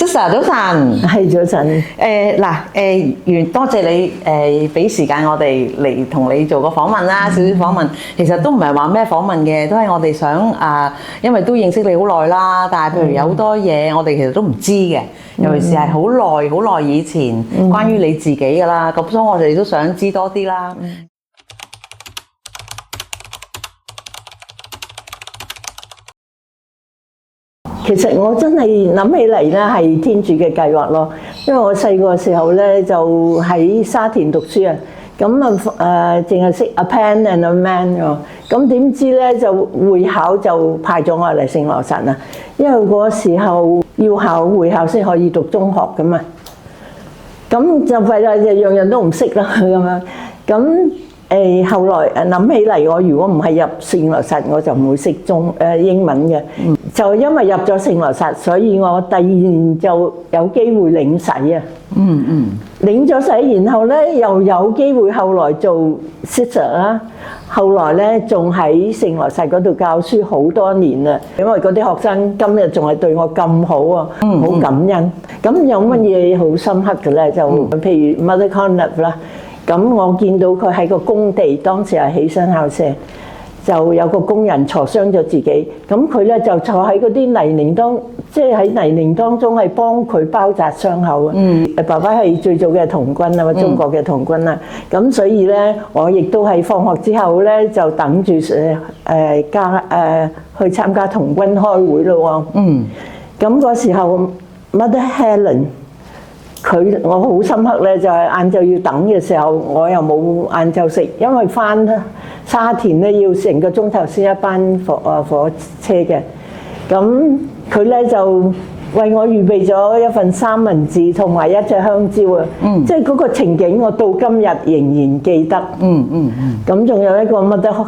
Sister 早晨，係早晨。多謝你俾時間我哋嚟同你做個訪問啦，少少訪問。其實都唔係話咩訪問嘅，都係我哋想因為都認識你好耐啦，但係譬如有好多嘢我哋其實都唔知嘅，尤其是係好耐以前關於你自己㗎啦，咁所以我哋都想知多啲啦。其實我真係諗起嚟咧，係天主嘅計劃咯。因為我細個時候咧就喺沙田讀書啊，咁淨係識 a pen and a man 喎。咁點知咧就會考就派咗我嚟聖羅實啊，因為嗰時候要考會考先可以讀中學噶嘛。咁就費啦，就樣樣都唔識啦咁樣。咁後來諗起嚟，我如果唔係入聖羅實，我就唔會識英文嘅。就因為入咗聖羅實，所以我第二年就有機會領洗啊。領咗洗，然後咧又有機會後來做 sister 啦。後來咧仲喺聖羅實嗰度教書好多年啦。因為嗰啲學生今日仲係對我咁好啊，好感恩。咁有乜嘢好深刻嘅咧？就譬如 Mother Conleth 啦。咁我見到佢喺個工地，當時係起新校舍，就有個工人挫傷咗自己，咁佢咧就坐喺嗰啲泥濘即係喺泥濘當中係幫佢包紮傷口啊。爸爸係最早嘅童軍啊嘛，中國嘅童軍啦。咁所以咧，我亦都係放學之後咧就等住去參加童軍開會咯喎。咁嗰時候 Mother Helen。我好深刻咧，就係晏晝要等嘅時候，我又冇晏晝食，因為返沙田咧要成個鐘頭先一班火車嘅。咁佢咧就為我預備咗一份三文治同埋一隻香蕉啊！即係嗰個情景，我到今日仍然記得。咁仲有一個Mother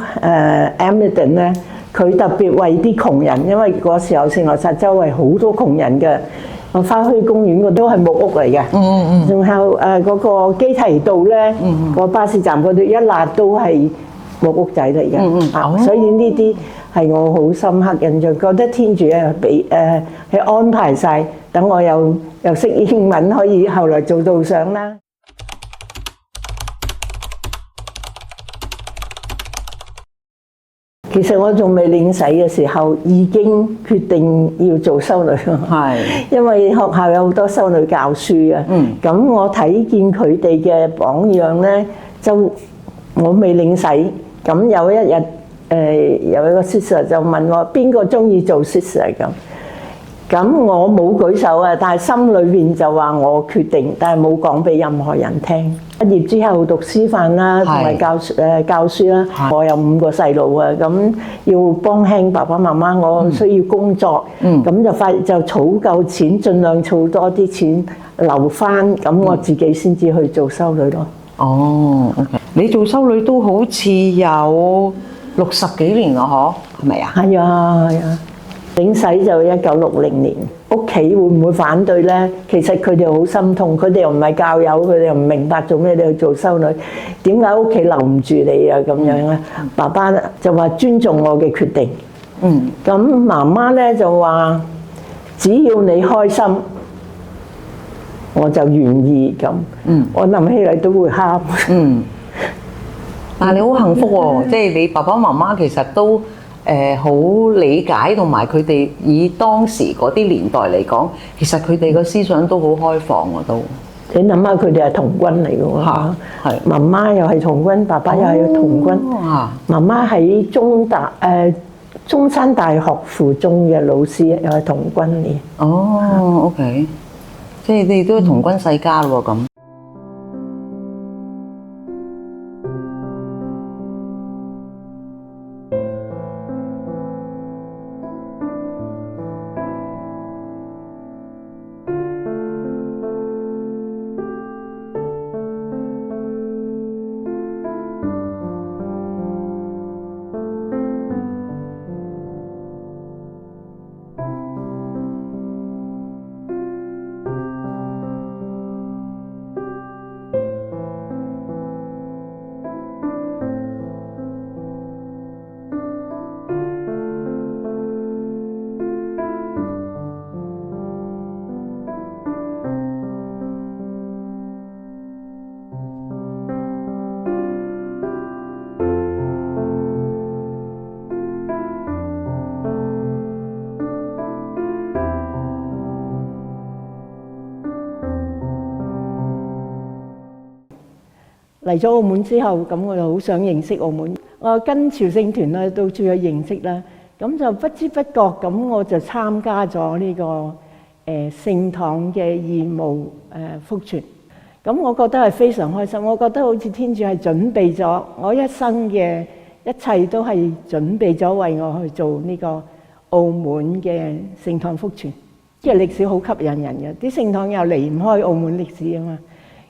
Amiden咧，佢特別為啲窮人，因為嗰時候聖羅實周圍好多窮人嘅。花墟公園嗰都係木屋嚟嘅，仲有嗰個基提道咧，個巴士站嗰度一笪都係木屋仔嚟嘅。所以呢啲係我好深刻印象，覺得天主係安排晒，等我又識英文，可以後來做導賞啦。其實我仲未領洗嘅時候，已經決定要做修女。係，因為學校有好多修女教書啊。咁我睇見佢哋嘅榜樣咧，就我未領洗。咁有一日，有一個 sister 就問我邊個中意做 sister 咁。咁我冇舉手啊，但係心裏邊就話我決定，但係冇講俾任何人聽。畢業之後讀師範啦，同埋教書啦。我有5個細路啊，咁要幫輕爸爸媽媽，我需要工作，咁就儲夠錢，盡量儲多啲錢留返，咁我自己先至去做修女咯。OK， 你做修女都好似有60幾年啦，嗬？係咪啊？係啊，係啊。領洗就1960年，屋企會唔會反對呢？其實佢哋好心痛，佢哋又唔係教友，佢哋又唔明白做咩你去做修女，點解屋企留唔住你啊？咁樣咧，爸爸就話尊重我嘅決定。咁媽媽咧就話只要你開心，我就願意咁。我諗起嚟都會喊。但係你好幸福喎，即係你爸爸媽媽其實都好理解，同埋佢哋以當時嗰啲年代嚟講，其實佢哋個思想都好開放喎都。你諗下，佢哋係童軍嚟嘅喎，係媽媽又係童軍，爸爸又係童軍。媽媽喺中山大學附中嘅老師，又係童軍嚟。OK， 即係你都係童軍世家咯咁。嚟咗澳門之後，咁我就好想認識澳門。我跟朝聖團咧，到處去認識啦。咁就不知不覺咁，我就參加咗呢個聖堂嘅義務福傳。咁我覺得係非常開心。我覺得好似天主係準備咗我一生嘅一切，都係準備咗為我去做呢個澳門嘅聖堂福傳。即係歷史好吸引人嘅，啲聖堂又離唔開澳門歷史啊嘛。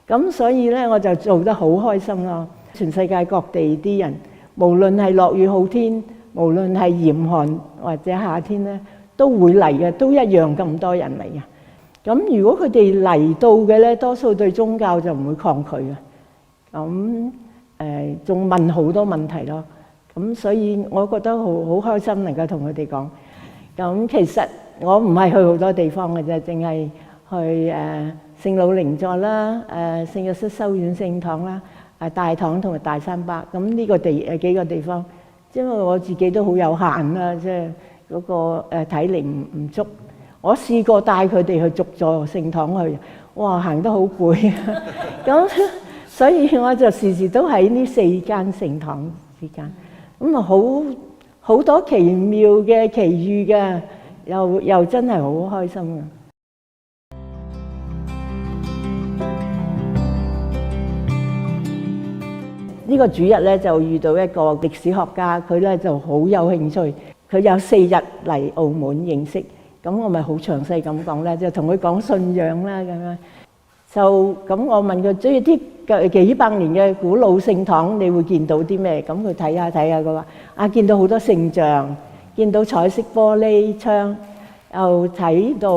咁所以咧，我就做得好開心咯。全世界各地啲人，無論係落雨好天，無論係嚴寒或者夏天咧，都會嚟嘅，都一樣咁多人嚟嘅。咁如果佢哋嚟到嘅咧，多數對宗教就唔會抗拒嘅。咁仲問好多問題咯。咁所以我覺得好開心能夠同佢哋講。咁其實我唔係去好多地方嘅啫，淨係去聖老靈座啦、聖若瑟修院聖堂啦、大堂同埋大三巴。咁呢個幾個地方，因為我自己都好有限啦，即係嗰個體力唔足。我試過帶佢哋去逐座聖堂去，哇，行得好攰啊！咁所以我就時時都喺呢4間聖堂之間，咁啊好多奇妙嘅奇遇嘅，又真係好開心嘅。呢個主日咧就遇到一個歷史學家，佢咧就好有興趣，佢有4日嚟澳門認識，咁我咪好詳細咁講咧，就同佢講信仰啦咁樣。就咁我問佢，即係啲幾百年嘅古老聖堂，你會見到啲咩？咁佢睇下，佢話見到好多聖像，見到彩色玻璃窗，又睇到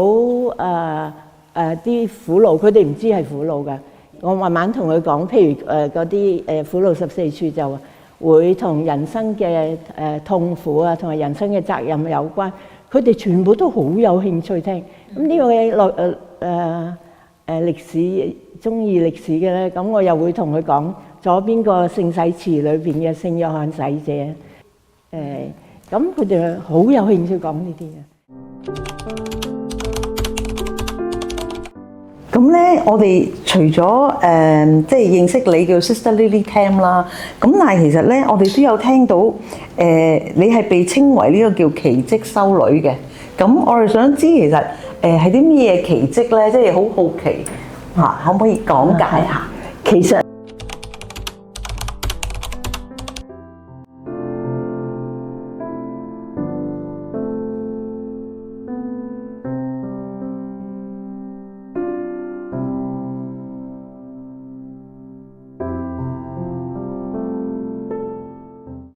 啲苦路，佢哋唔知係苦路㗎。我慢慢同佢講，譬如嗰啲苦路14處就會同人生嘅痛苦啊，同埋人生嘅責任有關。佢哋全部都好有興趣聽。咁呢個歷史中意歷史嘅咧，咁我又會同佢講左邊個聖洗池裏邊嘅聖約翰洗者。咁佢哋好有興趣講呢啲嘅。咁咧，我哋除咗即係認識你叫 Sister Lily Tam 啦，咁但係其實咧，我哋都有聽到你係被稱為呢個叫奇蹟修女嘅。咁我哋想知其實係啲咩奇蹟咧？即係好好奇嚇，可唔可以講解下？其實